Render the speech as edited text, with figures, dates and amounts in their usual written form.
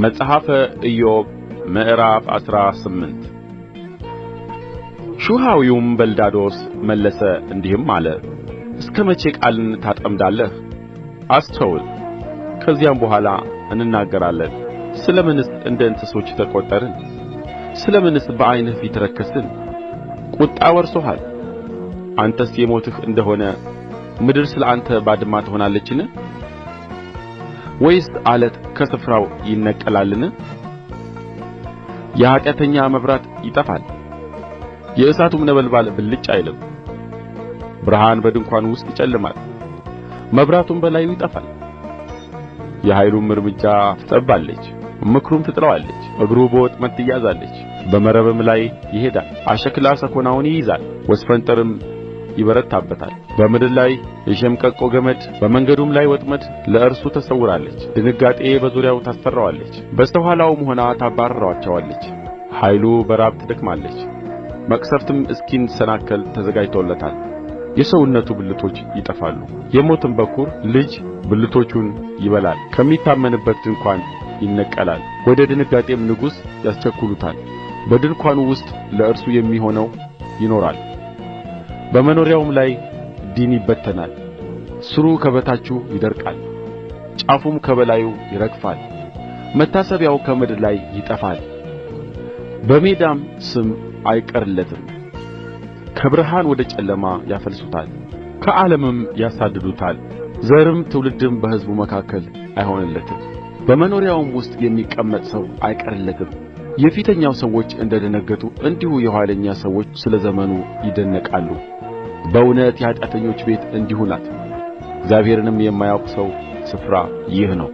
መጽሐፈ ኢዮብ ምዕራፍ 18 ሹሐዊውም በልዳዶስ መለሰ እንዲህም አለ። እስከ መቼ ቃልን ታጠምዳለህ? አስተውል፣ ከዚያም በኋላ እንናገራለን። ስለ ምንስ እንደ እንስሶች ተቈጠርን? ስለ ምንስ በዓይንህ ፊት ረከስን? ቍጣ ወርሶሃል። አንተስ የሞትህ እንደሆነ ምድር ስለ አንተ ባድማ ትሆናለችን? ወይስ ዓለት ከስፍራው ይነቀላልን? የኃጢአተኛ መብራት ይጠፋል፣ የእሳቱም ነበልባል ብልጭ አይልም። ብርሃን በድንኳኑ ውስጥ ይጨልማል፣ መብራቱም በላዩ ይጠፋል። የኃይሉም እርምጃ ትጠብባለች፣ ምክሩም ትጥለዋለች። እግሩ በወጥመድ ትያዛለች፣ በመረብም ላይ ይሄዳል። አሽክላ ሰኮናውን ይይዛል፣ ወስፈንጠርም ይበረታበታል። በምድር ላይ የሸምቀቆ ገመድ፣ በመንገዱም ላይ ወጥመድ ለእርሱ ተሰውራለች። ድንጋጤ በዙሪያው ታስፈራዋለች፣ በስተ ኋላውም ሆና ታባርራቸዋለች። ኃይሉ በራብ ትደክማለች፣ መቅሠፍትም እስኪሰናከል ተዘጋጅቶለታል። የሰውነቱ ብልቶች ይጠፋሉ፣ የሞትም በኵር ልጅ ብልቶቹን ይበላል። ከሚታመንበት ድንኳን ይነቀላል፣ ወደ ድንጋጤም ንጉሥ ያስቸኵሉታል። በድንኳኑ ውስጥ ለእርሱ የሚሆነው ይኖራል፣ በመኖሪያውም ላይ ዲን ይበተናል። ሥሩ ከበታቹ ይደርቃል፣ ጫፉም ከበላዩ ይረግፋል። መታሰቢያው ከምድር ላይ ይጠፋል፣ በሜዳም ስም አይቀርለትም። ከብርሃን ወደ ጨለማ ያፈልሱታል፣ ከዓለምም ያሳድዱታል። ዘርም ትውልድም በሕዝቡ መካከል አይሆንለትም። በመኖሪያውም ውስጥ የሚቀመጥ ሰው አይቀርለትም። የፊተኛው ሰዎች እንደ ደነገጡ እንዲሁ የኋለኛ ሰዎች ስለ ዘመኑ ይደነቃሉ። በእውነት የኃጢአተኞች ቤት እንዲሁ ናት፣ እግዚአብሔርንም የማያውቅ ሰው ስፍራ ይህ ነው።